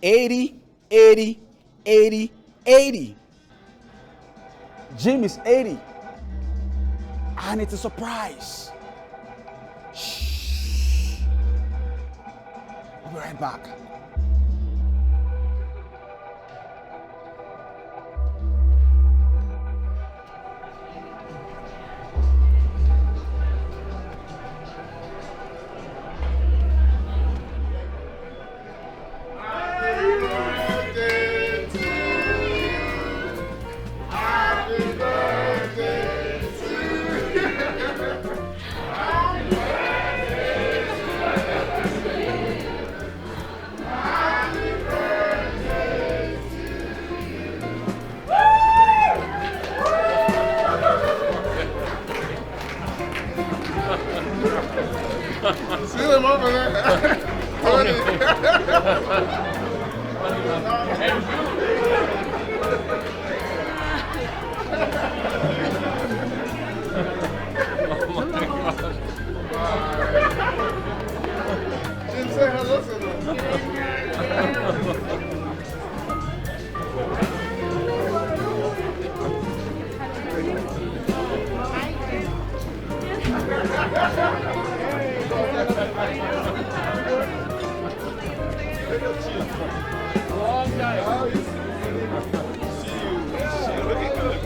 80, 80, 80, 80. Jim is 80. And it's a surprise. Shh. I'll be right back. See them over there. Didn't say hello to them. Long time. See you. Looking good.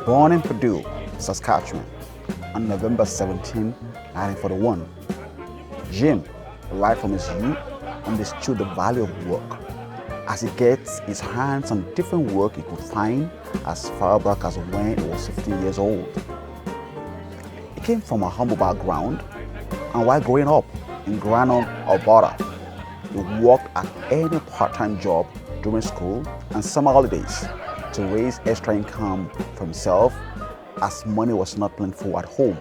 Born in Purdue, Saskatchewan, on November 17, 1941, Jim, right from his youth, understood the value of work as he gets his hands on different work he could find as far back as when he was 15 years old. He came from a humble background, and while growing up in Granum, Alberta, he worked at any part-time job during school and summer holidays to raise extra income for himself as money was not plentiful at home.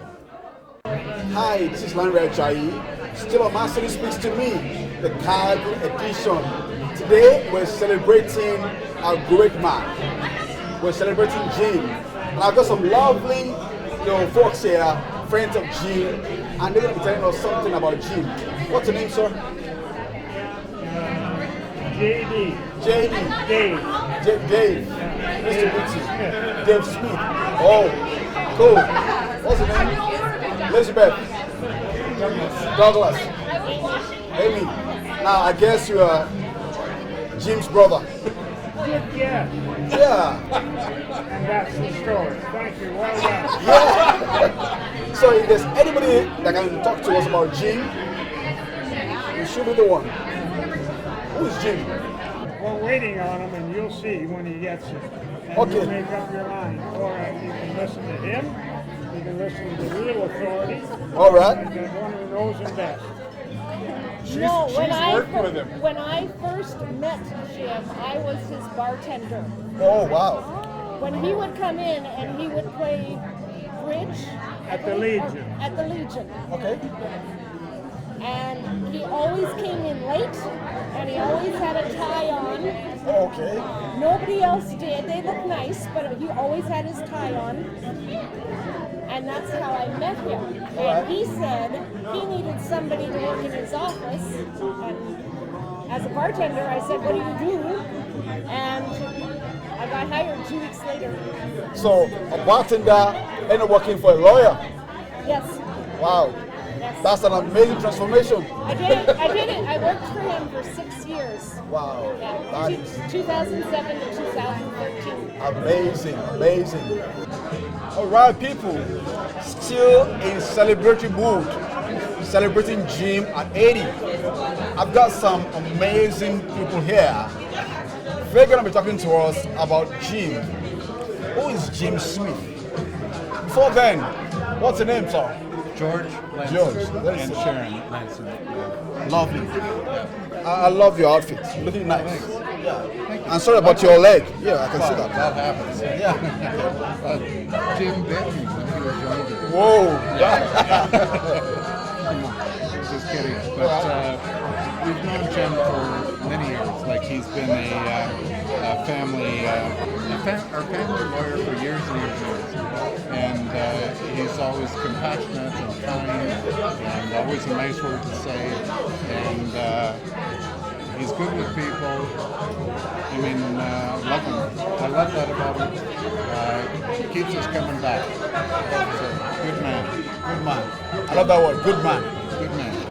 Hi, this is Lanre Ajayi. Still on Mastery Speaks to Me, the Calgary edition. Today we're celebrating a great man. We're celebrating Jim. And I've got some lovely folks here, friends of Jim, and they're going to be telling us something about Jim. What's your name, sir? JD. JD. Dave. Dave. Nice to meet you. Dave Smith. Oh, cool. What's your name? Elizabeth. Douglas. Amy. Now, I guess you are Jim's brother. Yeah. Yeah. And that's the story. Thank you. Well done. Yeah. So if there's anybody that can talk to us about Jim, you should be the one. Who is Jim? We're waiting on him, and you'll see when he gets it. And Okay. you'll make up your mind. Or you can listen to him. You can listen to the real authority. All right. And the one who knows him best. No, him. when I first met Jim, I was his bartender. Oh, wow. When he would come in and he would play bridge At the Legion. At the Legion. Okay. And he always came in late, and he always had a tie on. Oh, okay. Nobody else did. They looked nice, but he always had his tie on. And that's how I met him. And he said he needed somebody to work in his office. And as a bartender, I said, "What do you do?" And I got hired 2 weeks later. So a bartender ended up working for a lawyer. Yes. Wow. Yes. That's an amazing transformation. I did it. I worked for him for 6 years. Wow. Yeah, That is 2007 to 2013. amazing. All right, people. Still in celebratory mood. Celebrating Jim at 80. I've got some amazing people here. They're going to be talking to us about Jim. Who is Jim Smith? Before then, what's your name, sir? George Lanson George, that is and it. Sharon Lanson. Yeah. Lovely. I love your outfit. You're looking nice. I'm sorry about your leg. Yeah, I can see that. That happens. Yeah. Jim bit me when he was younger. Whoa. Just kidding. But we've known Jim for many years. Like he's been a family, our family lawyer for years and years and years. And he's always compassionate and kind, and always a nice word to say. And he's good with people. I mean, love him. I love that about him. Keeps us coming back. So, good man. Good man. I love that word. Good man. Good man.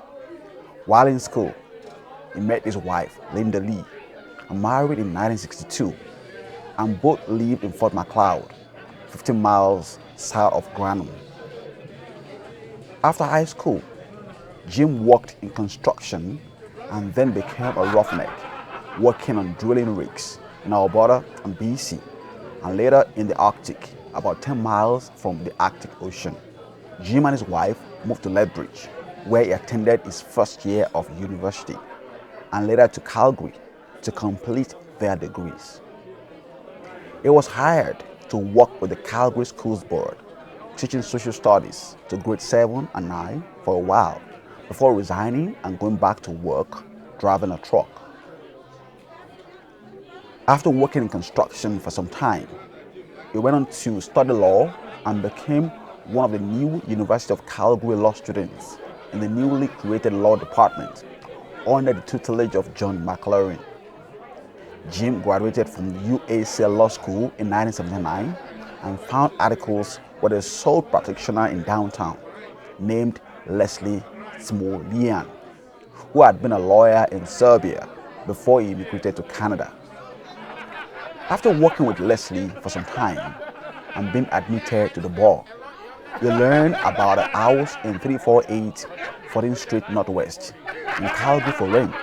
While in school, he met his wife, Linda Lee, and married in 1962, and both lived in Fort McLeod, 15 miles south of Granum. After high school, Jim worked in construction and then became a roughneck, working on drilling rigs in Alberta and BC, and later in the Arctic, about 10 miles from the Arctic Ocean. Jim and his wife moved to Lethbridge, where he attended his first year of university, and later to Calgary to complete their degrees. He was hired to work with the Calgary Schools Board, teaching social studies to grade 7 and 9 for a while, before resigning and going back to work driving a truck. After working in construction for some time, he went on to study law and became one of the new University of Calgary law students in the newly created law department under the tutelage of John McLaurin. Jim graduated from UACL Law School in 1979 and found articles with a sole practitioner in downtown named Leslie Smolian, who had been a lawyer in Serbia before he immigrated to Canada. After working with Leslie for some time and being admitted to the bar, he learned about a house in 348 14th Street Northwest in Calgary for rent.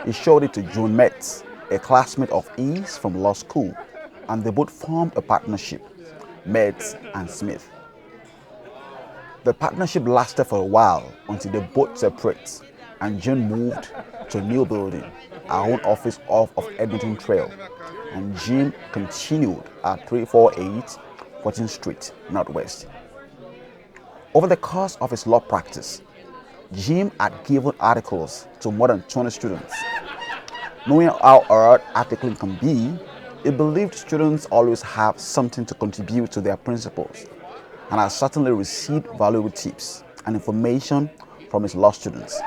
He showed it to Joan Metz, a classmate of his from law school, and they both formed a partnership, Metz and Smith. The partnership lasted for a while until they both separated, and Jane moved to a new building, our own office off of Edmonton Trail, and Jim continued at 348 14th Street Northwest. Over the course of his law practice, Jim had given articles to more than 20 students. Knowing how hard articling can be, he believed students always have something to contribute to their principles, and has certainly received valuable tips and information from his law students.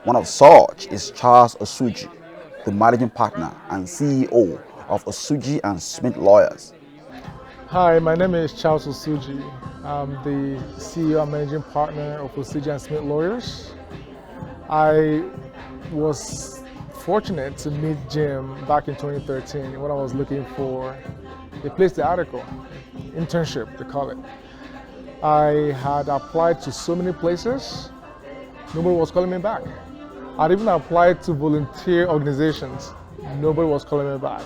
One of such is Charles Osuji, the managing partner and CEO of Osuji and Smith Lawyers. Hi, my name is Charles Osuji. I'm the CEO and managing partner of Osuji and Smith Lawyers. I was fortunate to meet Jim back in 2013 when I was looking for a place to article, internship they call it. I had applied to so many places, nobody was calling me back. I'd even applied to volunteer organizations, nobody was calling me back.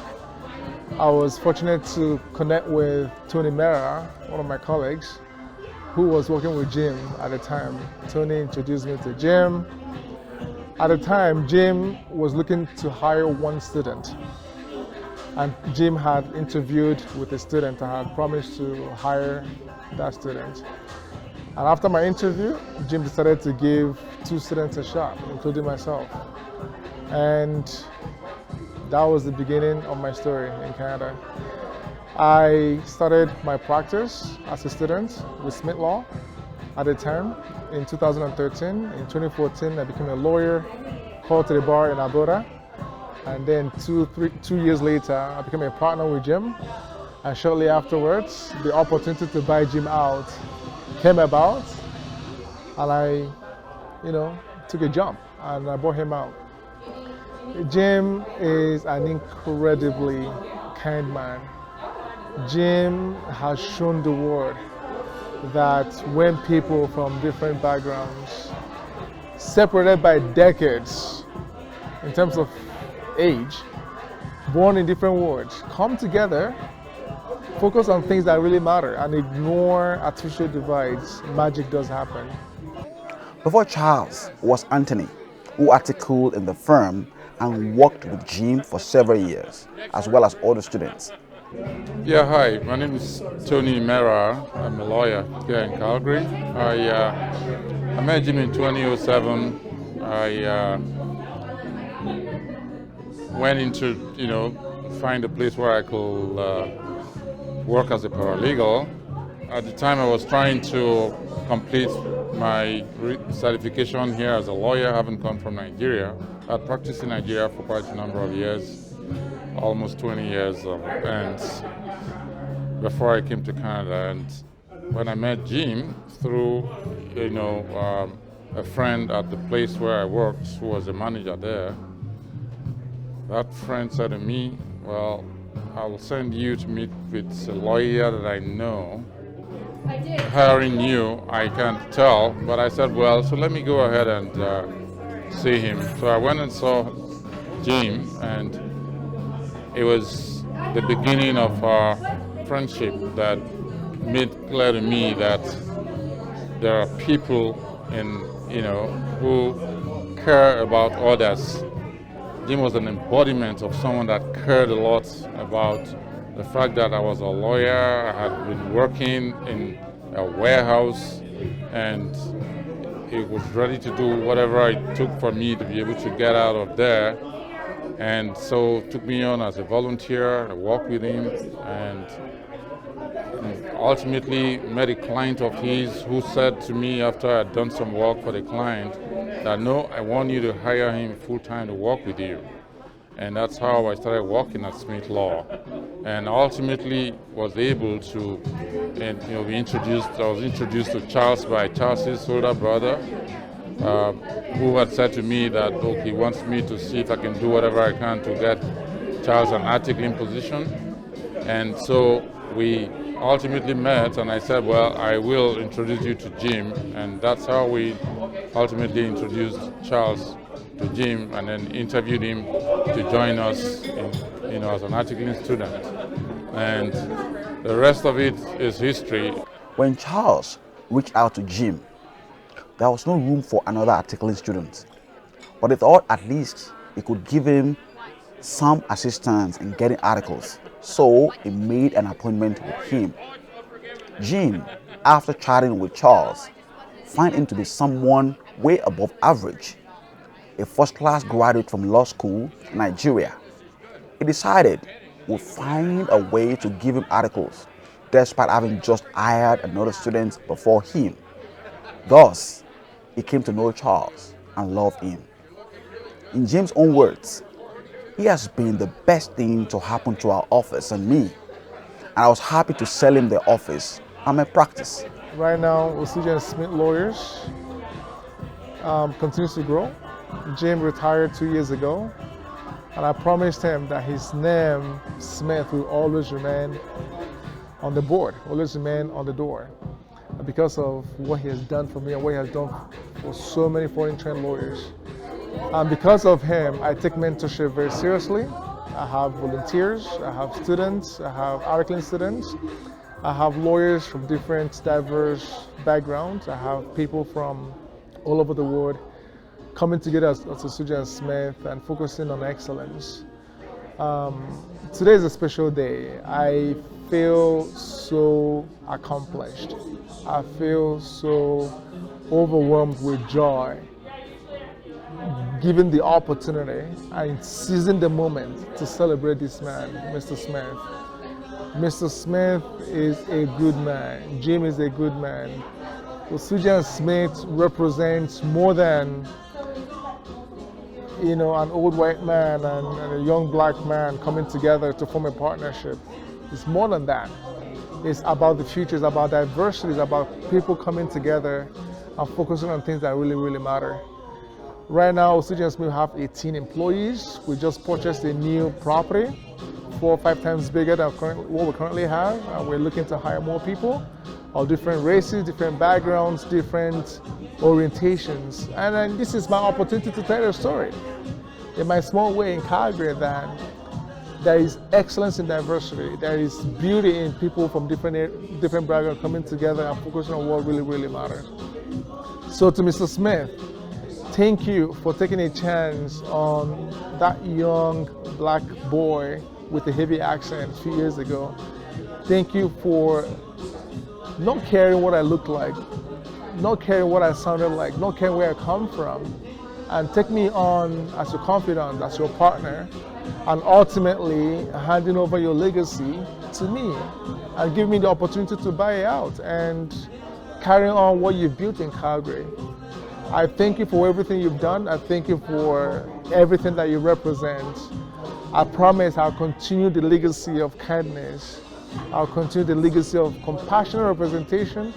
I was fortunate to connect with Tony Mera, one of my colleagues, who was working with Jim at the time. Tony introduced me to Jim. At the time, Jim was looking to hire one student. And Jim had interviewed with a student and had promised to hire that student. And after my interview, Jim decided to give 2 students a shot, including myself. And that was the beginning of my story in Canada. I started my practice as a student with Smith Law at the time in 2013. In 2014, I became a lawyer, called to the bar in Alberta. And then 2 years later, I became a partner with Jim. And shortly afterwards, the opportunity to buy Jim out came about. and I, took a jump and I brought him out. Jim is an incredibly kind man. Jim has shown the world that when people from different backgrounds, separated by decades in terms of age, born in different worlds, come together, focus on things that really matter, and ignore artificial divides, magic does happen. Before Charles was Anthony, who articled in the firm and worked with Jim for several years, as well as other students. Yeah, hi, my name is Tony Mera. I'm a lawyer here in Calgary. I met Jim in 2007. I went into, find a place where I could work as a paralegal. At the time I was trying to complete my certification here as a lawyer, having come from Nigeria. I'd practiced in Nigeria for quite a number of years, almost 20 years, and before I came to Canada. And when I met Jim through, a friend at the place where I worked, who was a manager there, that friend said to me, well, I'll send you to meet with a lawyer that I know. Hiring you, I can't tell, but I said, well, so let me go ahead and see him. So I went and saw Jim, and it was the beginning of our friendship that made clear to me that there are people who care about others. Jim was an embodiment of someone that cared a lot about the fact that I was a lawyer. I had been working in a warehouse, and he was ready to do whatever it took for me to be able to get out of there. And so took me on as a volunteer. I worked with him, and ultimately met a client of his who said to me after I'd done some work for the client that, no, I want you to hire him full-time to work with you. And that's how I started working at Smith Law, and ultimately was able to, be introduced. I was introduced to Charles by Charles's older brother, who had said to me that, look, he wants me to see if I can do whatever I can to get Charles an articling position. And so we ultimately met, and I said, well, I will introduce you to Jim, and that's how we ultimately introduced Charles to Jim, and then interviewed him to join us as an articling student. And the rest of it is history. When Charles reached out to Jim, there was no room for another articling student, but he thought at least he could give him some assistance in getting articles, so he made an appointment with him. Jim, after chatting with Charles, found him to be someone way above average, a first-class graduate from law school in Nigeria. He decided he would find a way to give him articles, despite having just hired another student before him. Thus, he came to know Charles and loved him. In Jim's own words, he has been the best thing to happen to our office and me, and I was happy to sell him the office and my practice. Right now, Osuje and Smith Lawyers continues to grow. Jim retired 2 years ago, and I promised him that his name, Smith, will always remain on the board, always remain on the door, because of what he has done for me and what he has done for so many foreign trained lawyers. And because of him, I take mentorship very seriously. I have volunteers, I have students, I have articling students, I have lawyers from different diverse backgrounds, I have people from all over the world coming together as Osuje and Smith and focusing on excellence. Today is a special day. I feel so accomplished. I feel so overwhelmed with joy, given the opportunity and seizing the moment to celebrate this man, Mr. Smith. Mr. Smith is a good man. Jim is a good man. Osuje and Smith represents more than an old white man and a young black man coming together to form a partnership. It's more than that. It's about the future, it's about diversity, it's about people coming together and focusing on things that really, really matter. Right now, CJ & Smith have 18 employees. We just purchased a new property, 4 or 5 times bigger than what we currently have, and we're looking to hire more people of different races, different backgrounds, different orientations. And then this is my opportunity to tell a story in my small way in Calgary that there is excellence in diversity. There is beauty in people from different backgrounds coming together and focusing on what really, really matters. So to Mr. Smith, thank you for taking a chance on that young black boy with a heavy accent a few years ago. Thank you for not caring what I look like, not caring what I sounded like, not caring where I come from, and take me on as your confidant, as your partner, and ultimately handing over your legacy to me and give me the opportunity to buy it out and carry on what you've built in Calgary. I thank you for everything you've done. I thank you for everything that you represent. I promise I'll continue the legacy of kindness. I'll continue the legacy of compassionate representation,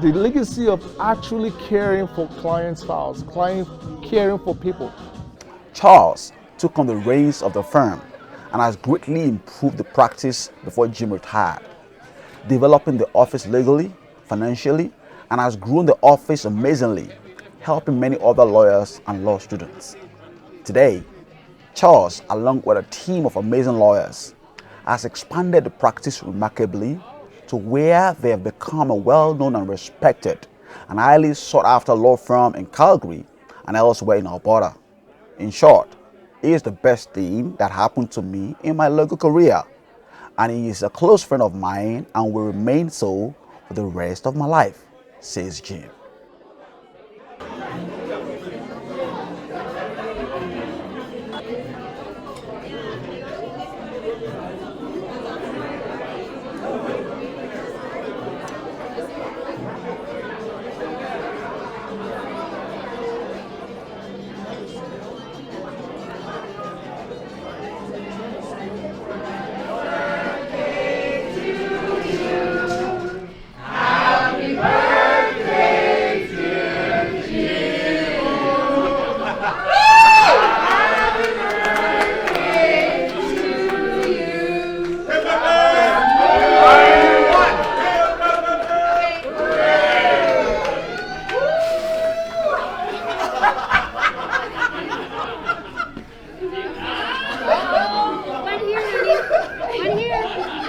the legacy of actually caring for clients' files, caring for people. Charles took on the reins of the firm and has greatly improved the practice before Jim retired, developing the office legally, financially, and has grown the office amazingly, helping many other lawyers and law students. Today, Charles, along with a team of amazing lawyers, has expanded the practice remarkably to where they have become a well-known and respected and highly sought-after law firm in Calgary and elsewhere in Alberta. In short, he is the best thing that happened to me in my legal career, and he is a close friend of mine and will remain so for the rest of my life, says Jim.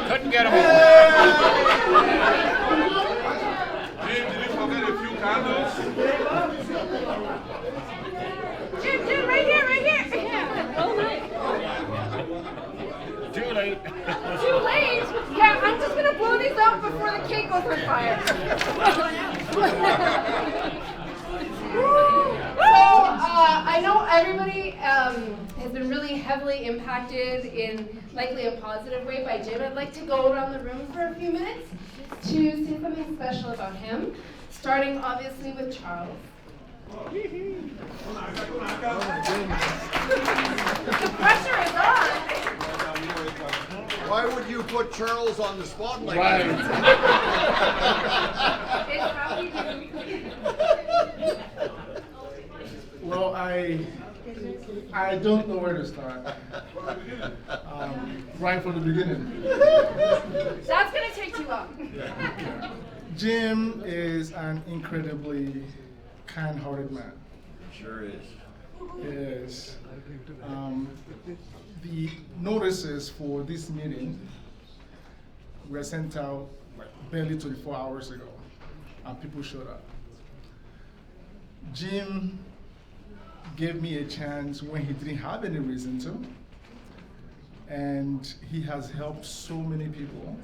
Couldn't get him all. Jim, did you forget a few candles? Jim, right here. Oh my. Too late. Too late? Yeah, I'm just gonna blow these up before the cake goes on fire. I know everybody has been really heavily impacted in likely a positive way by Jim. I'd like to go around the room for a few minutes to say something special about him, starting obviously with Charles. The pressure is on. Why would you put Charles on the spot like Right. It's how we do. Well, I don't know where to start. Right from the beginning. That's gonna take too long. Jim is an incredibly kind-hearted man. Sure is. Yes. The notices for this meeting were sent out like barely 24 hours ago, and people showed up. Jim gave me a chance when he didn't have any reason to, and he has helped so many people,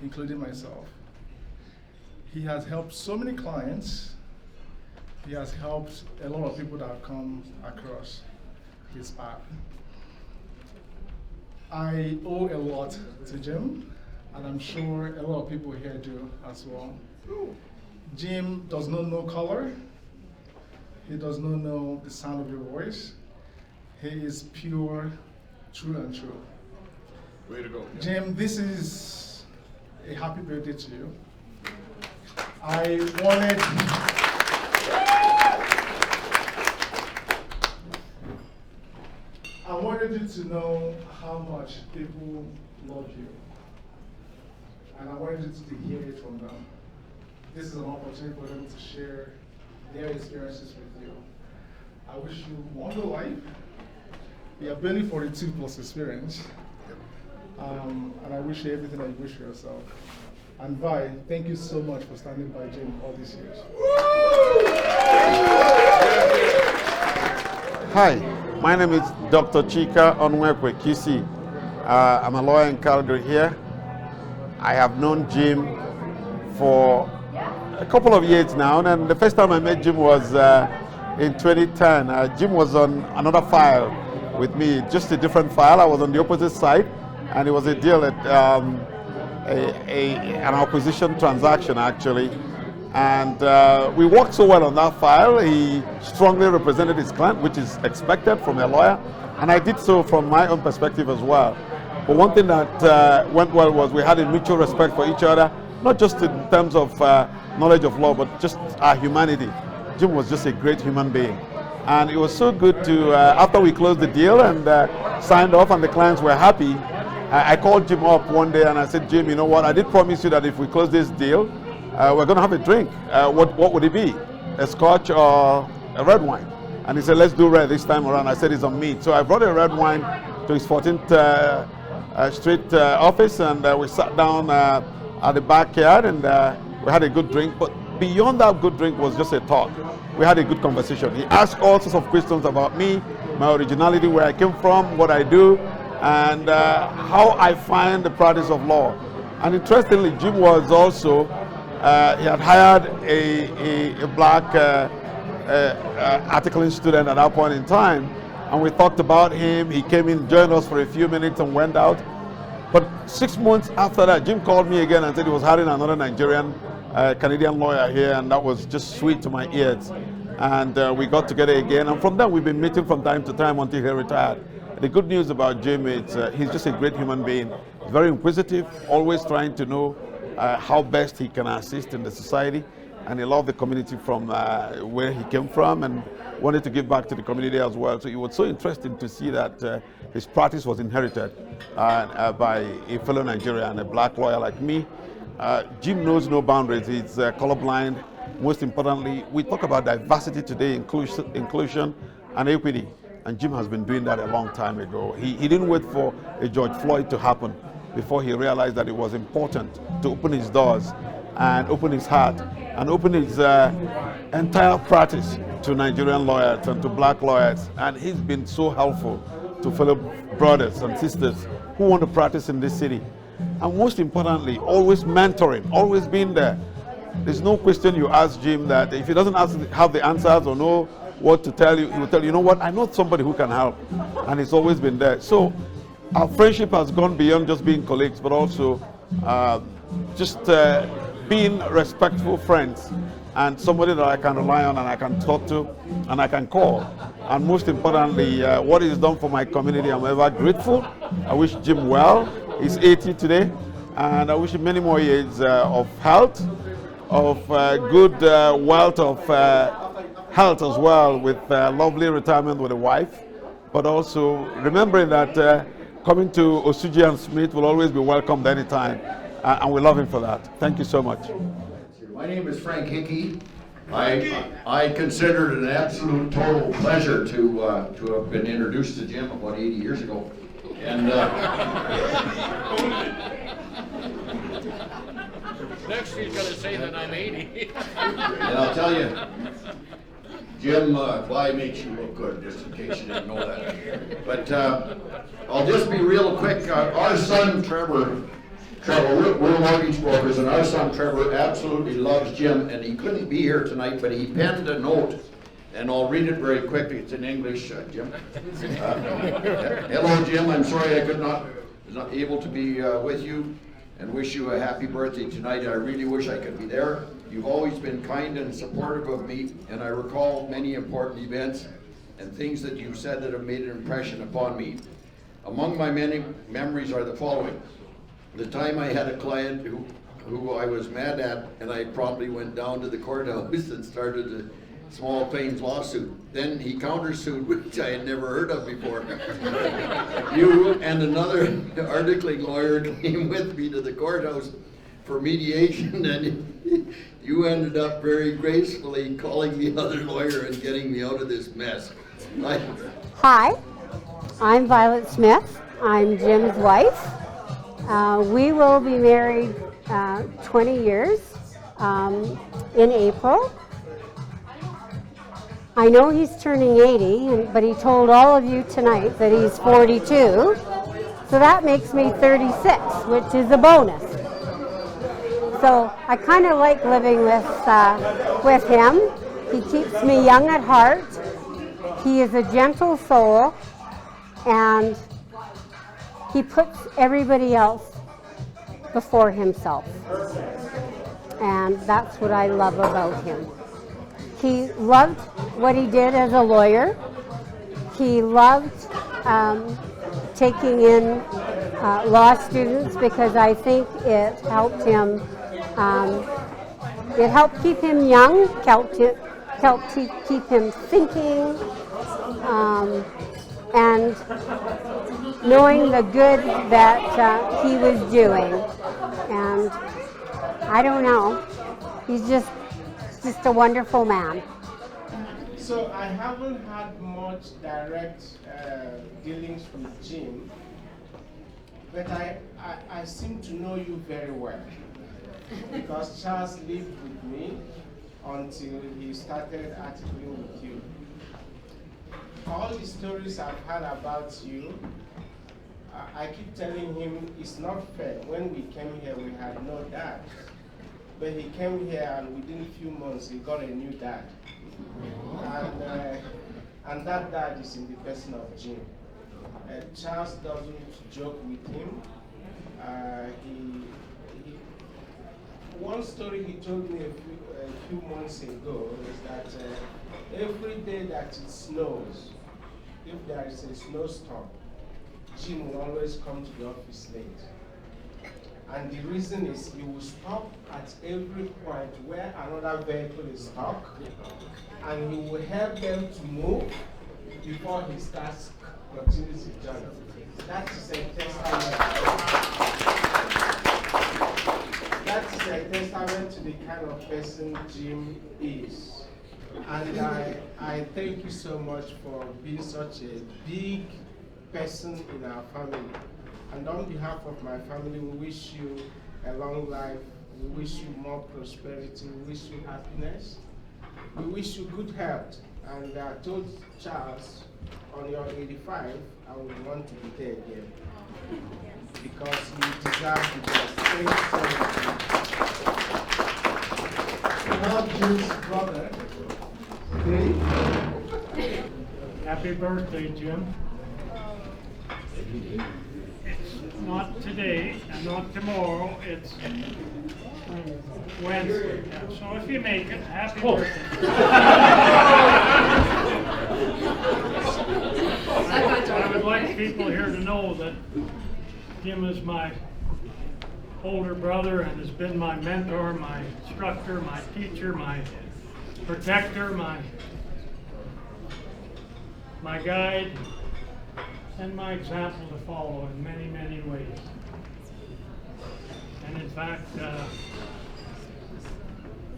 including myself. He has helped so many clients. He has helped a lot of people that have come across his path. I owe a lot to Jim, and I'm sure a lot of people here do as well. Jim does not know color. He does not know the sound of your voice. He is pure, true and true. Way to go. Jim, this is a happy birthday to you. I wanted you to know how much people love you. And I wanted you to hear it from them. This is an opportunity for them to share their experiences with you. I wish you longer life. You have been 42 plus experience. And I wish you everything that you wish for yourself. And Vi, thank you so much for standing by Jim all these years. Hi, my name is Dr. Chika Onwekwe Kisi. I'm a lawyer in Calgary here. I have known Jim for a couple of years now, and the first time I met Jim was in 2010. Jim was on another file with me, just a different file. I was on the opposite side, and it was a deal at an acquisition transaction, actually. And we worked so well on that file. He strongly represented his client, which is expected from a lawyer, and I did so from my own perspective as well. But one thing that went well was we had a mutual respect for each other, not just in terms of knowledge of law, but just our humanity. Jim was just a great human being. And it was so good to, after we closed the deal and signed off and the clients were happy, I called Jim up one day and I said, Jim, you know what, I did promise you that if we close this deal, we're going to have a drink. What would it be? A scotch or a red wine? And he said, let's do red this time around. I said, it's on me. So I brought a red wine to his 14th Street office, and we sat down at the backyard and we had a good drink. But beyond that good drink was just a talk. We had a good conversation. He asked all sorts of questions about me, my originality, where I came from, what I do, and how I find the practice of law. And interestingly, Jim was also, he had hired a black articling student at that point in time, and we talked about him. He came in, joined us for a few minutes and went out. But 6 months after that, Jim called me again and said he was hiring another Nigerian Canadian lawyer here, and that was just sweet to my ears. And we got together again, and from then we've been meeting from time to time until he retired. The good news about Jim is he's just a great human being. He's very inquisitive, always trying to know how best he can assist in the society, and he loved the community from where he came from and wanted to give back to the community as well. So it was so interesting to see that his practice was inherited by a fellow Nigerian, a black lawyer like me. Jim knows no boundaries. He's colorblind. Most importantly, we talk about diversity today, inclusion and equity. And Jim has been doing that a long time ago. He didn't wait for a George Floyd to happen before he realized that it was important to open his doors and open his heart and open his entire practice to Nigerian lawyers and to black lawyers. And he's been so helpful to fellow brothers and sisters who want to practice in this city. And most importantly, always mentoring, always being there. There's no question you ask Jim that if he doesn't have the answers or know what to tell you, he will tell you, you know what, I know somebody who can help. And he's always been there. So our friendship has gone beyond just being colleagues, but also being respectful friends and somebody that I can rely on and I can talk to and I can call. And most importantly, what he's done for my community, I'm ever grateful. I wish Jim well. He's 80 today, and I wish him many more years of health, of good wealth of health as well, with lovely retirement with a wife, but also remembering that coming to Osuji and Smith will always be welcomed anytime, and we love him for that. Thank you so much. My name is Frank Hickey. I consider it an absolute total pleasure to have been introduced to Jim about 80 years ago. And next he's going to say that I'm 80. and I'll tell you, Jim, why makes you look good, just in case you didn't know that. But I'll just be real quick. Our son Trevor, we're mortgage brokers, and our son Trevor absolutely loves Jim, and he couldn't be here tonight, but he penned a note, and I'll read it very quickly. It's in English, Jim. Hello, Jim. I'm sorry I was not able to be with you, and wish you a happy birthday tonight. I really wish I could be there. You've always been kind and supportive of me, and I recall many important events and things that you've said that have made an impression upon me. Among my many memories are the following. The time I had a client who who I was mad at, and I promptly went down to the courthouse and started a small claims lawsuit. Then he countersued, which I had never heard of before. You and another articling lawyer came with me to the courthouse for mediation, and you ended up very gracefully calling the other lawyer and getting me out of this mess. Hi, I'm Violet Smith. I'm Jim's wife. We will be married 20 years in April. I know he's turning 80, but he told all of you tonight that he's 42. So that makes me 36, which is a bonus. So I kind of like living with him. He keeps me young at heart. He is a gentle soul, and he puts everybody else before himself. And that's what I love about him. He loved what he did as a lawyer. He loved taking in law students because I think it helped him. It helped keep him young, helped keep him thinking, and knowing the good that he was doing. And I don't know, he's just a wonderful man. So I haven't had much direct dealings with Jim, but I seem to know you very well because Charles lived with me until he started articling with you. All the stories I've heard about you, I keep telling him it's not fair. When we came here, we had no dad. But he came here, and within a few months, he got a new dad. And that dad is in the person of Jim. Charles doesn't joke with him. One story he told me a few months ago is that every day that it snows, if there is a snowstorm, Jim will always come to the office late. And the reason is he will stop at every point where another vehicle is stuck, and he will help them to move before he starts continues his journey. That is a testament. That is a testament to the kind of person Jim is. And I thank you so much for being such a big person in our family. And on behalf of my family, we wish you a long life. We wish you more prosperity. We wish you happiness. We wish you good health. And I told Charles, on your 85, I would want to be there again. Because you deserve the best. Thank you so much. Now, Jim's brother, Dave. Happy birthday, Jim. Not today and not tomorrow, it's Wednesday. Yeah, so if you make it, happy birthday. I would like people here to know that Jim is my older brother and has been my mentor, my instructor, my teacher, my protector, my guide, and my example to follow in many, many ways. And in fact,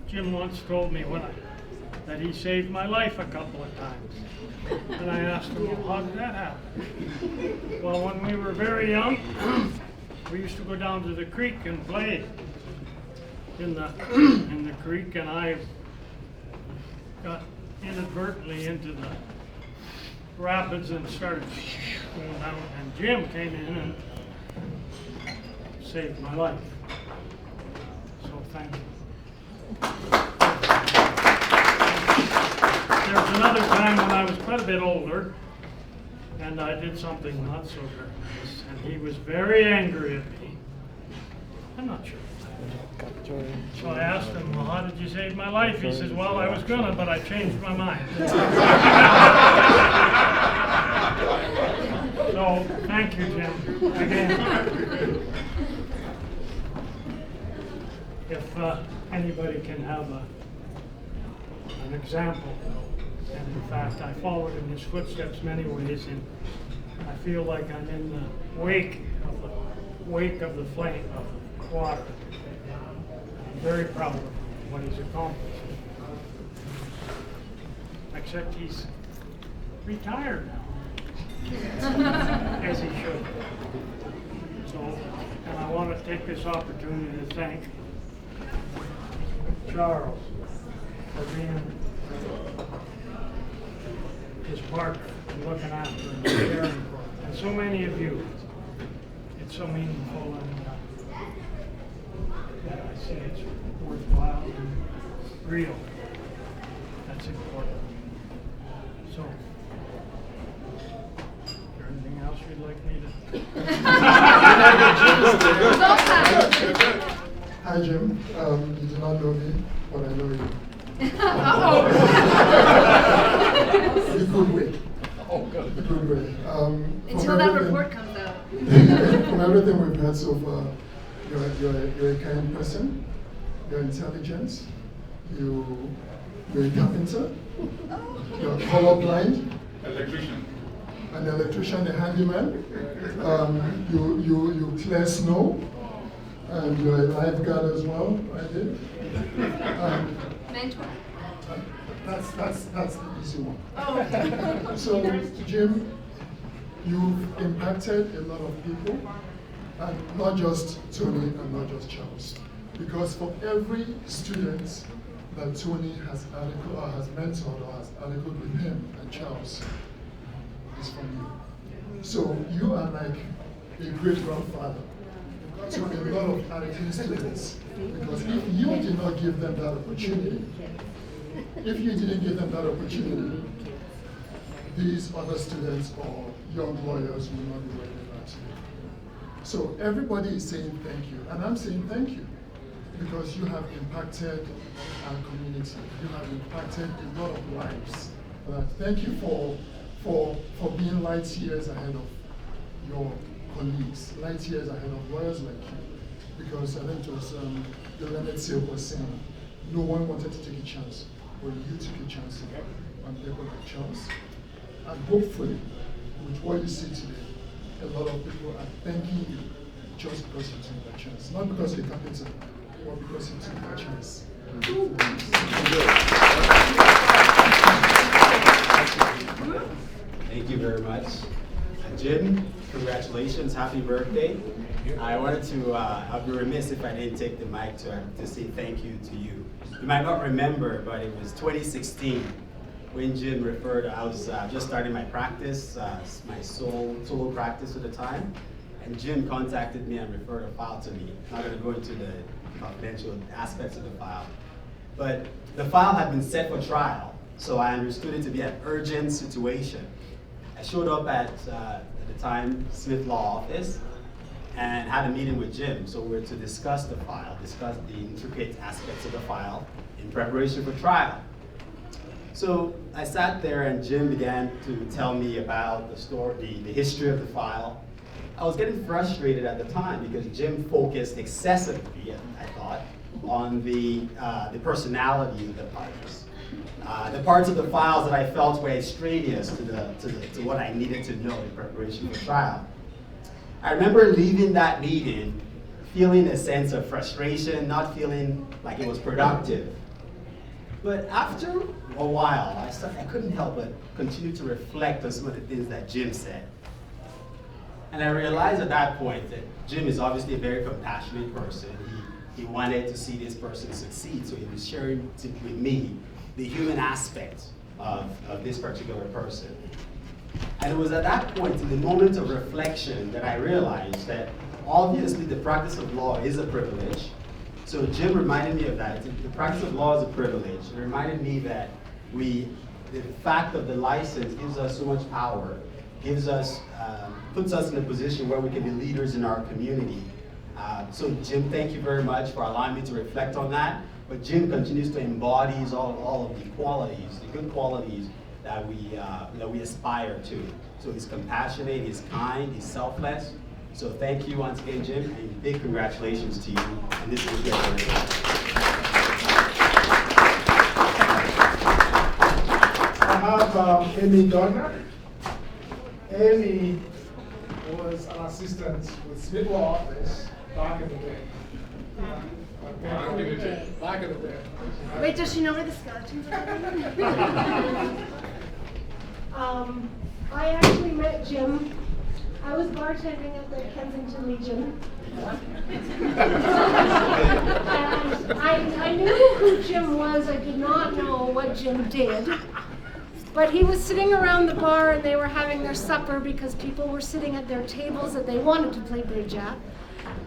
Jim once told me that he saved my life a couple of times. And I asked him, well, how did that happen? Well, when we were very young, we used to go down to the creek and play in the creek, and I got inadvertently into the rapids and started going down, and Jim came in and saved my life. So thank you. There was another time when I was quite a bit older, and I did something not so very nice, and he was very angry at me. I'm not sure. So I asked him, well, how did you save my life? He says, well, I was gonna, but I changed my mind. So, thank you, Jim, again. if anybody can have an example, and in fact I followed in his footsteps many ways, and I feel like I'm in the wake of the flame of the water. I'm very proud of what he's accomplished. Except he's retired now, as he should. So, and I want to take this opportunity to thank Charles for being his partner and looking after him and caring for him. And so many of you. It's so meaningful, and I see it's worthwhile and real. That's important. So, is there anything else you'd like me to? Hi, Jim. You do not know me, but I know you. The good way. Oh, good. The good way. Until that report comes out. From everything we've heard so far, you're a kind person. You're intelligent. You're a carpenter. You're colorblind. Electrician. An electrician, a handyman. You clear snow. And you're a lifeguard as well, right there. Mentor. That's the easy one. Oh, okay. So, Jim, you've impacted a lot of people, and not just Tony and not just Charles. Because for every student that Tony has mentored or has articled with him and Charles, is from you. So you are like a great grandfather to a lot of attitude students. Because if you did not give them that opportunity, if you didn't give them that opportunity, these other students or young lawyers will not be where they are today. So everybody is saying thank you, and I'm saying thank you because you have impacted our community. You have impacted a lot of lives. Thank you for being light years ahead of your colleagues, light years ahead of lawyers like you. Because I think it was the Leonard Seal was saying, no one wanted to take a chance, but you took a chance on people like Charles. And hopefully, with what you see today, a lot of people are thanking you just because you took that chance. Not because you're a carpenter, but because you took that chance. Thank you very much. Jim, congratulations, happy birthday. I wanted to, I'd be remiss if I didn't take the mic to say thank you to you. You might not remember, but it was 2016 when Jim referred, I was just starting my practice, my solo practice at the time, and Jim contacted me and referred a file to me. I'm not going to go into the confidential aspects of the file, but the file had been set for trial, so I understood it to be an urgent situation. I showed up at the time, Smith Law Office, and had a meeting with Jim. So we were to discuss the file, discuss the intricate aspects of the file in preparation for trial. So I sat there and Jim began to tell me about the story, the history of the file. I was getting frustrated at the time because Jim focused excessively, I thought, on the personality of the parties. The parts of the files that I felt were extraneous to what I needed to know in preparation for trial. I remember leaving that meeting feeling a sense of frustration, not feeling like it was productive. But after a while, I couldn't help but continue to reflect on some of the things that Jim said. And I realized at that point that Jim is obviously a very compassionate person. He wanted to see this person succeed, so he was sharing with me the human aspect of this particular person. And it was at that point, in the moment of reflection, that I realized that obviously the practice of law is a privilege. So Jim reminded me of that. The practice of law is a privilege. It reminded me that the fact of the license gives us so much power, gives us, puts us in a position where we can be leaders in our community. So Jim, thank you very much for allowing me to reflect on that. But Jim continues to embody all of the qualities, the good qualities that we aspire to. So he's compassionate, he's kind, he's selfless. So thank you once again, Jim, and big congratulations to you. And this is great. Amy Gardner. Amy was an assistant with Smith Law Office back in the day. Back in the day. Wait, does she know where the skeletons are? I actually met Jim. I was bartending at the Kensington Legion. And I knew who Jim was. I did not know what Jim did. But he was sitting around the bar and they were having their supper because people were sitting at their tables that they wanted to play bridge at.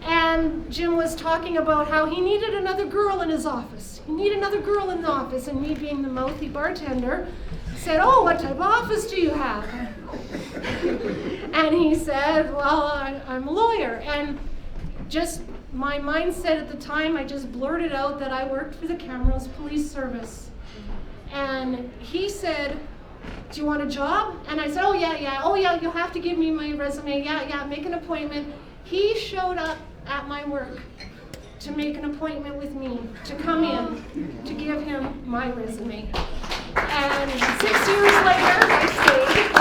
And Jim was talking about how he needed another girl in his office. He needed another girl in the office, and me being the mouthy bartender said, "Oh, what type of office do you have?" And he said, "Well, I'm a lawyer." And just my mindset at the time, I just blurted out that I worked for the Camrose Police Service. And he said, "Do you want a job?" And I said, "Oh yeah, you'll have to give me my resume. Yeah, make an appointment." He showed up at my work to make an appointment with me, to come in, to give him my resume. And 6 years later, I stayed.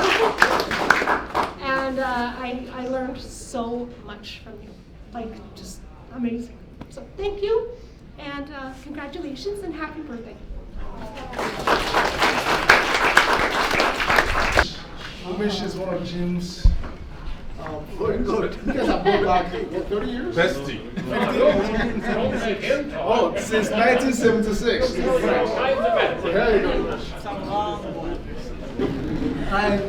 And I learned so much from you, like just amazing. So thank you, and congratulations, and happy birthday. Umesh is one of Jim's. Very good. You guys have gone back, what, 30 years? Bestie. Oh, since 1976. There you go. I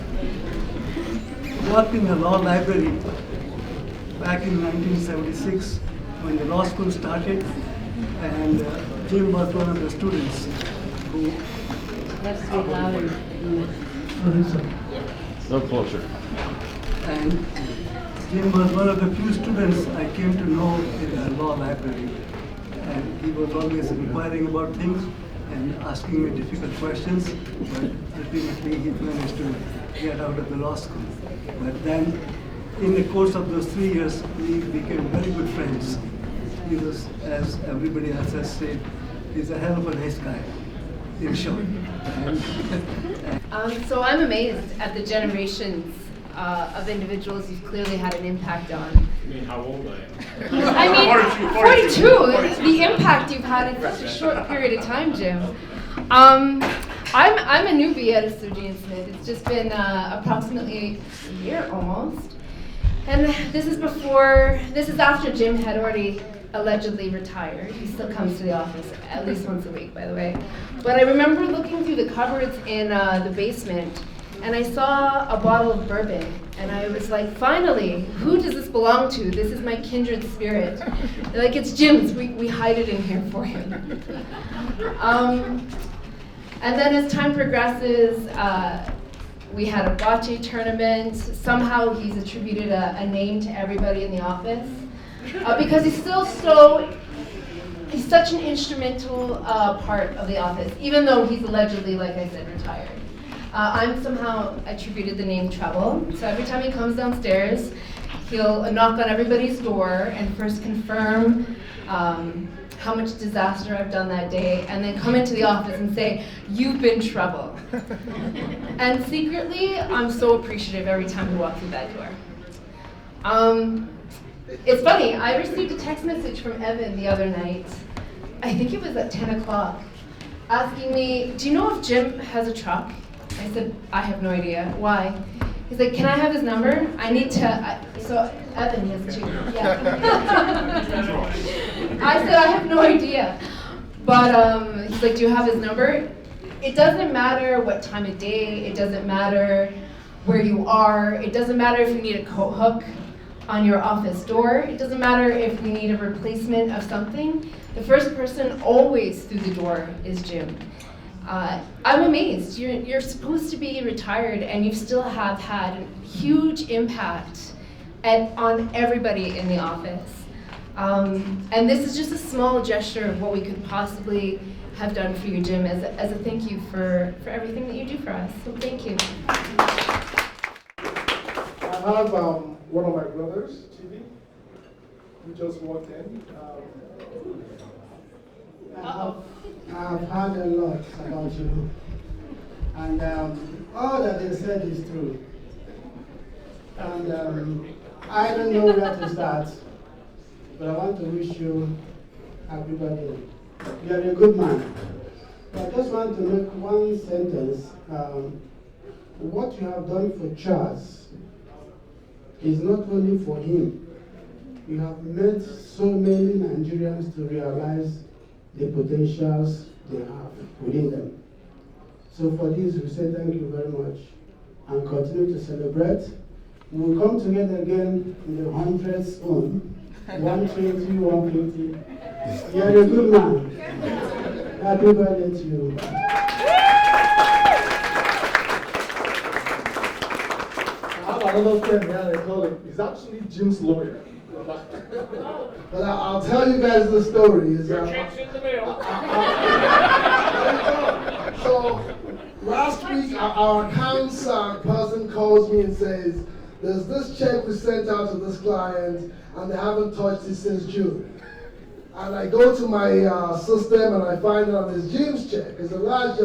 worked in the law library back in 1976 when the law school started, and Jim was one of the students who. Let's speak louder. No closer. And Jim was one of the few students I came to know in the law library. And he was always inquiring about things and asking me difficult questions, but ultimately he managed to get out of the law school. But then, in the course of those 3 years, we became very good friends. He was, as everybody else has said, he's a hell of a nice guy, in short. So I'm amazed at the generations of individuals you've clearly had an impact on. You mean how old I I mean, 42. The impact you've had in such a short period of time, Jim. I'm a newbie at Asuji & Smith. It's just been approximately a year almost. And this is after Jim had already allegedly retired. He still comes to the office at least once a week, by the way. But I remember looking through the cupboards in the basement, and I saw a bottle of bourbon, and I was like, finally, who does this belong to? This is my kindred spirit. They're like, it's Jim's, we hide it in here for him. And then as time progresses, we had a bocce tournament. Somehow he's attributed a name to everybody in the office. Because he's such an instrumental part of the office, even though he's allegedly, like I said, retired. I'm somehow attributed the name Trouble. So every time he comes downstairs, he'll knock on everybody's door and first confirm how much disaster I've done that day, and then come into the office and say, "You've been trouble." And secretly, I'm so appreciative every time he walks through that door. It's funny, I received a text message from Evan the other night, I think it was at 10 o'clock, asking me, "Do you know if Jim has a truck?" I said, "I have no idea." "Why?" He's like, "Can I have his number? I need to," so Evan has two, yeah. I said, "I have no idea." But he's like, "Do you have his number?" It doesn't matter what time of day, it doesn't matter where you are, it doesn't matter if you need a coat hook on your office door, it doesn't matter if we need a replacement of something, the first person always through the door is Jim. I'm amazed. You're supposed to be retired and you still have had huge impact on everybody in the office. And this is just a small gesture of what we could possibly have done for you, Jim, as a thank you for everything that you do for us. So thank you. I have one of my brothers, TV, who just walked in. I've heard a lot about you, and all that they said is true. And I don't know where to start, but I want to wish you happy birthday. You are a good man. I just want to make one sentence. What you have done for Charles is not only for him. You have made so many Nigerians to realize the potentials they have within them. So for this, we say thank you very much and continue to celebrate. We will come together again in the hundreds soon. 120, 150. You are a good man. Happy birthday to you. I have another friend here, they call him. He's actually Jim's lawyer. But I'll tell you guys the story. Your check's in the mail. So last week, our accounts person calls me and says, there's this check we sent out to this client, and they haven't touched it since June. And I go to my system and I find out it's Jim's check. It's a large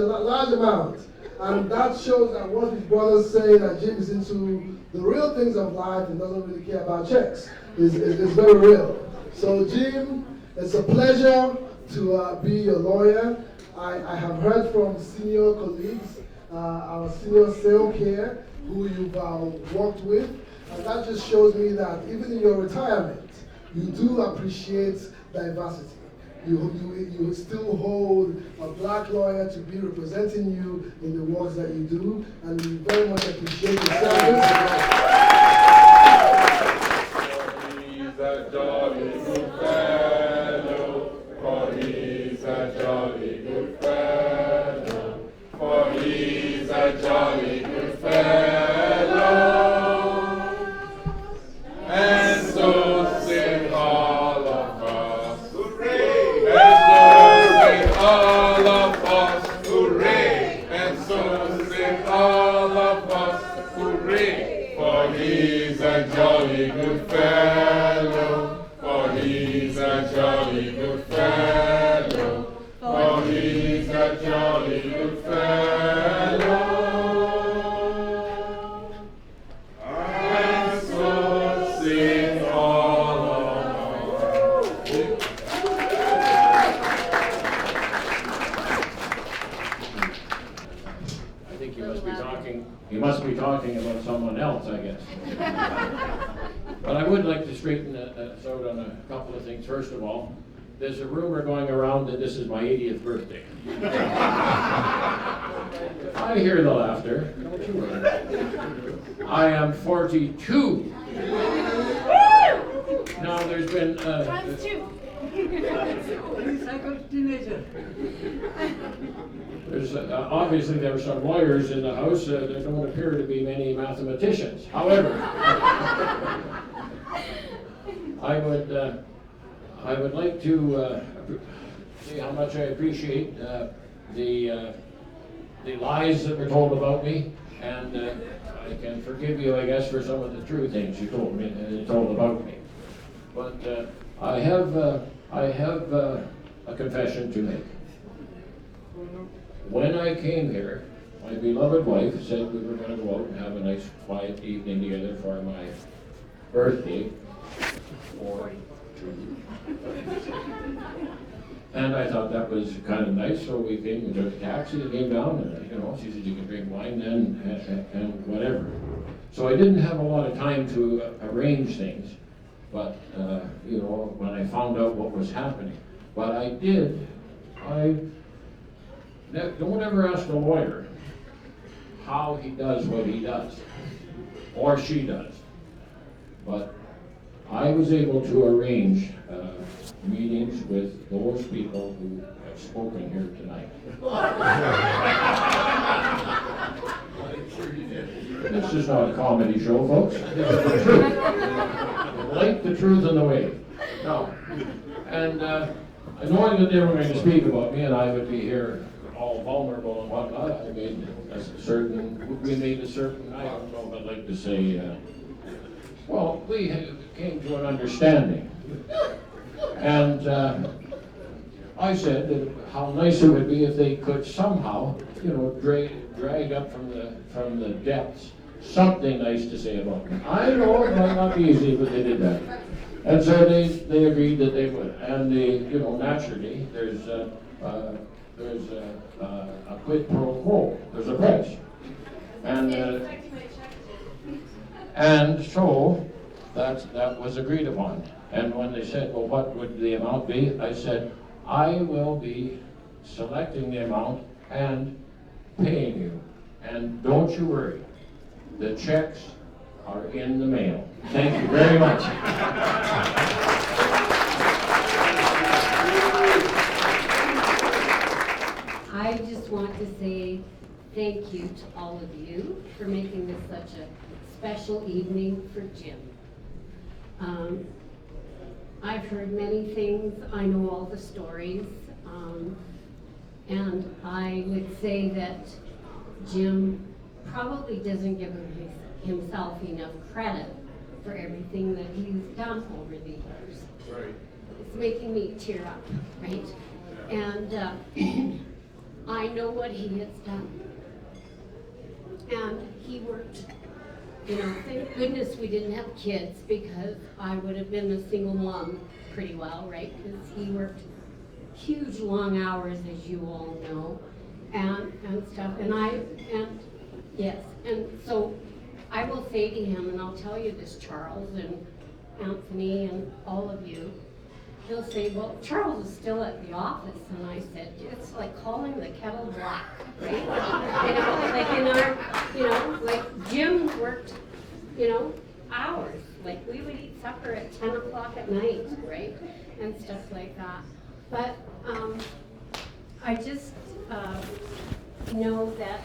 amount. And that shows that what his brothers say, that Jim is into the real things of life and doesn't really care about checks. It's very real. So Jim, it's a pleasure to be your lawyer. I have heard from senior colleagues, our senior sales here, who you've worked with. And that just shows me that even in your retirement, you do appreciate diversity. You still hold a black lawyer to be representing you in the works that you do, and we very much appreciate your service. He's a jolly good fellow, for he's a jolly good fellow, for he's a jolly good fellow. And so sing all of us, hooray! And so sing all of us, hooray! And so sing all of us, hooray! For he's a jolly good fellow, for he's a jolly good fellow, for he's a jolly good fellow. And so sing all of us. I think you must be talking about someone else, I guess. But I would like to straighten us out on a couple of things. First of all, there's a rumor going around that this is my 80th birthday. I hear the laughter. Don't you worry. I am 42. Now there's been obviously there are some lawyers in the house. There don't appear to be many mathematicians. However, I would like to say how much I appreciate the lies that were told about me, and I can forgive you, I guess, for some of the true things you told about me. But I have a confession to make. When I came here, my beloved wife said we were going to go out and have a nice quiet evening together for my birthday. 42. And I thought that was kind of nice, so we took a taxi and came down, and she said you can drink wine then and whatever. So I didn't have a lot of time to arrange things, but when I found out what was happening. But I did, don't ever ask a lawyer how he does what he does, or she does. But I was able to arrange meetings with those people who have spoken here tonight. This is not a comedy show, folks. This is the truth. Like the truth and the way. No. And knowing that they were going to speak about me and I would be here all vulnerable and whatnot, we made a certain, I don't know if I'd like to say, we came to an understanding. And I said that how nice it would be if they could somehow, drag up from the depths something nice to say about me. I know it might not be easy, but they did that. And so they agreed that they would. And naturally, there's a quid pro quo. There's a price. And so that was agreed upon. And when they said, well, what would the amount be? I said, I will be selecting the amount and paying you. And don't you worry, the checks are in the mail. Thank you very much. I just want to say thank you to all of you for making this such a special evening for Jim. I've heard many things, I know all the stories, and I would say that Jim probably doesn't give himself enough credit for everything that he's done over the years. Right. It's making me tear up, right? And I know what he has done. And he worked, thank goodness we didn't have kids, because I would have been a single mom pretty well, right? Because he worked huge long hours, as you all know, and stuff. And so I will say to him, and I'll tell you this, Charles and Anthony and all of you, he'll say, well, Charles is still at the office. And I said, it's like calling the kettle black, right? Like Jim worked, hours. Like we would eat supper at 10 o'clock at night, right? And stuff like that. But I just know that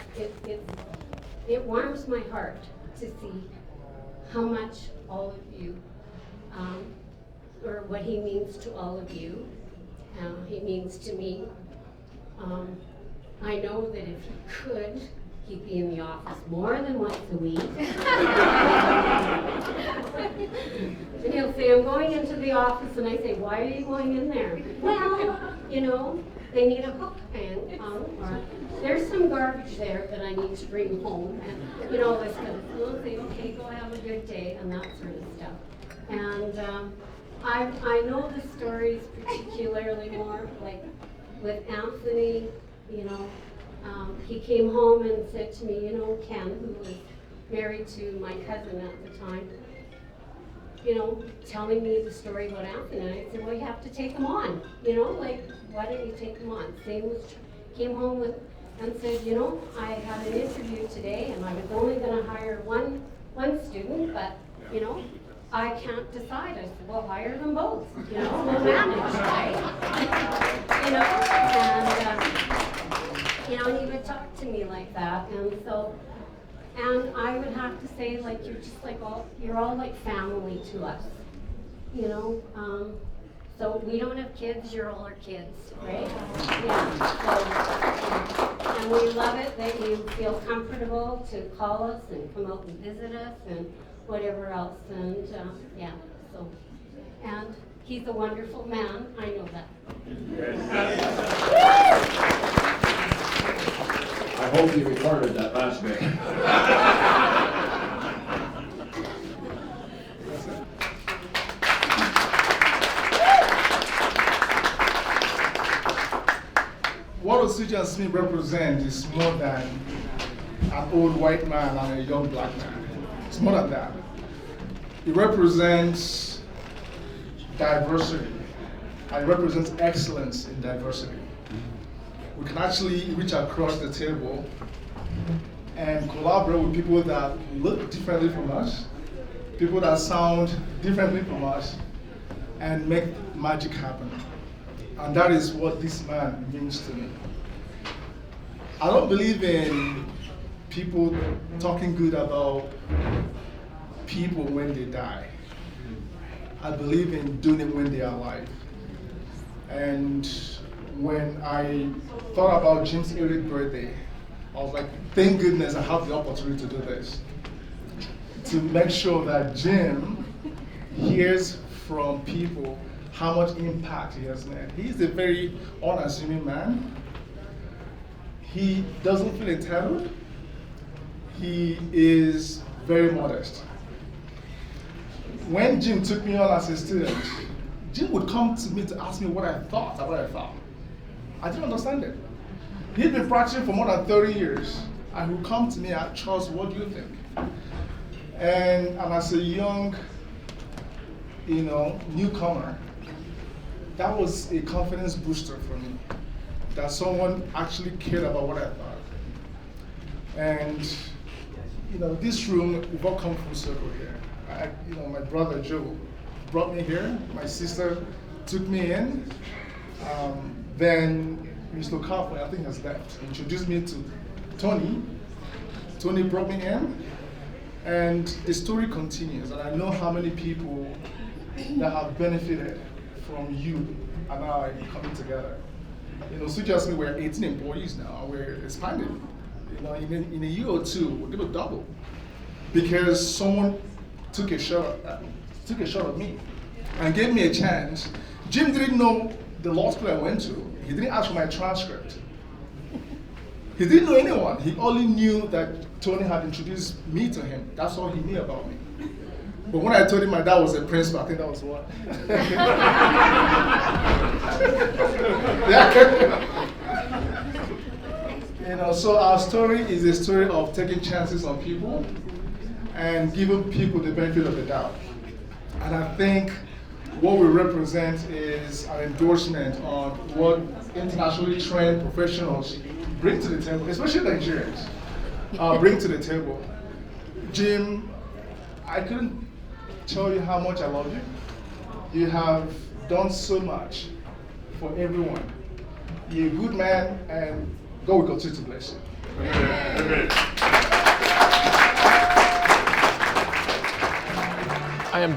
it warms my heart to see how much all of you, or what he means to all of you, he means to me. I know that if he could, he'd be in the office more than once a week. And he'll say, I'm going into the office, and I say, why are you going in there? Well, they need a hook hang, or there's some garbage there that I need to bring home, and this kind of, they'll say, okay, go have a good day, and that sort of stuff. And I know the stories particularly more, like with Anthony, he came home and said to me, Ken, who was married to my cousin at the time, telling me the story about Anthony. And I said, well, you have to take him on, why don't you take him on? Same was, came home and said, I had an interview today and I was only going to hire one student, but, I can't decide. I said, well, hire them both, we'll manage, right? And he would talk to me like that, and I would have to say, like, you're all like family to us, so we don't have kids, you're all our kids, right? Yeah, so, and we love it that you feel comfortable to call us and come out and visit us and whatever else, and and he's a wonderful man, I know that. I hope you recorded that last bit. What Osage Smith represents is more than an old white man and a young black man. It's more than that. It represents diversity. And it represents excellence in diversity. We can actually reach across the table and collaborate with people that look differently from us, people that sound differently from us, and make magic happen. And that is what this man means to me. I don't believe in people talking good about people when they die. I believe in doing it when they are alive. And when I thought about Jim's 80th birthday, I was like, thank goodness I have the opportunity to do this. To make sure that Jim hears from people how much impact he has made. He's a very unassuming man. He doesn't feel entitled. He is very modest. When Jim took me on as a student, Jim would come to me to ask me what I thought about what I thought. I didn't understand it. He'd been practicing for more than 30 years, and he would come to me and Charles, what do you think? And as a young, newcomer, that was a confidence booster for me, that someone actually cared about what I thought. And this room, we've all come full circle here. My brother Joe brought me here. My sister took me in. Then Mr. Okafor, I think, has left. Introduced me to Tony. Tony brought me in. And the story continues. And I know how many people that have benefited from you and I coming together. Suji asked me, we're 18 employees now. We're expanding. In a year or two, we're going to double. Because someone took a shot at me and gave me a chance. Jim didn't know the law school I went to. He didn't ask for my transcript. He didn't know anyone. He only knew that Tony had introduced me to him. That's all he knew about me. But when I told him my dad was a principal, I think that was what? So our story is a story of taking chances on people and giving people the benefit of the doubt. And I think what we represent is an endorsement on what internationally trained professionals bring to the table, especially Nigerians, bring to the table. Jim, I couldn't tell you how much I love you. You have done so much for everyone. You're a good man, and God will continue to bless you. Amen. I am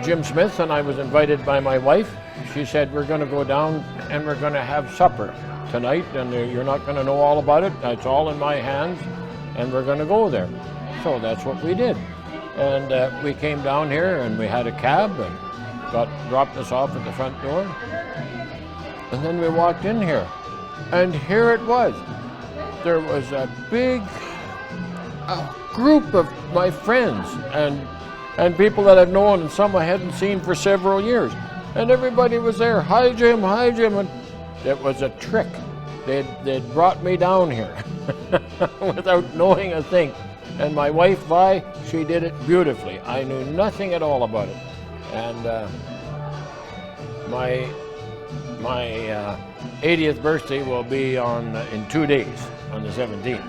Jim Smith, and I was invited by my wife. She said, we're going to go down and we're going to have supper tonight, and you're not going to know all about it. It's all in my hands, and we're going to go there. So that's what we did. And we came down here, and we had a cab, and dropped us off at the front door. And then we walked in here, and here it was. There was a big group of my friends and people that I've known and some I hadn't seen for several years. And everybody was there. Hi, Jim, hi, Jim. And it was a trick. They'd brought me down here without knowing a thing. And my wife, Vi, she did it beautifully. I knew nothing at all about it. And my 80th birthday will be in 2 days, on the 17th.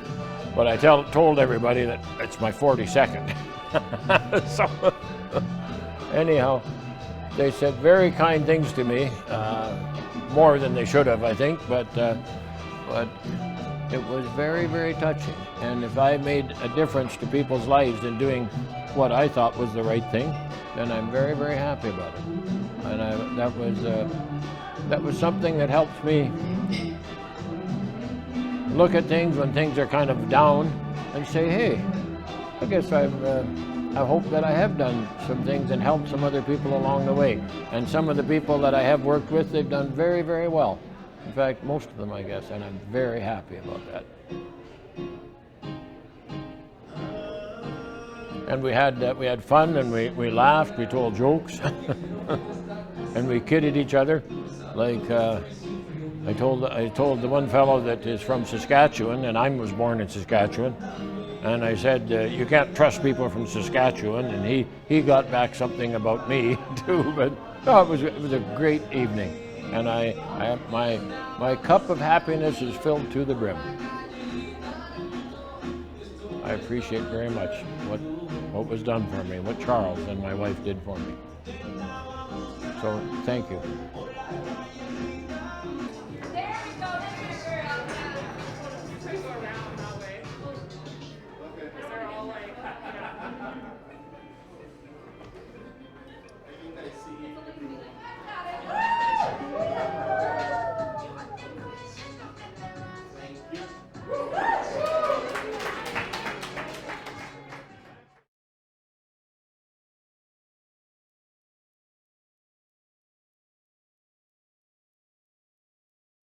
But I told everybody that it's my 42nd. So, anyhow, they said very kind things to me, more than they should have, I think, but it was very, very touching. And if I made a difference to people's lives in doing what I thought was the right thing, then I'm very, very happy about it. And that was something that helps me look at things when things are kind of down and say, hey, I guess I hope that I have done some things and helped some other people along the way. And some of the people that I have worked with, they've done very, very well. In fact, most of them, I guess, and I'm very happy about that. And we had fun, and we laughed, we told jokes, and we kidded each other. Like I told the one fellow that is from Saskatchewan, and I was born in Saskatchewan, and I said, you can't trust people from Saskatchewan, and he got back something about me too. But no, it was a great evening, and my cup of happiness is filled to the brim. I appreciate very much what was done for me, what Charles and my wife did for me. So thank you.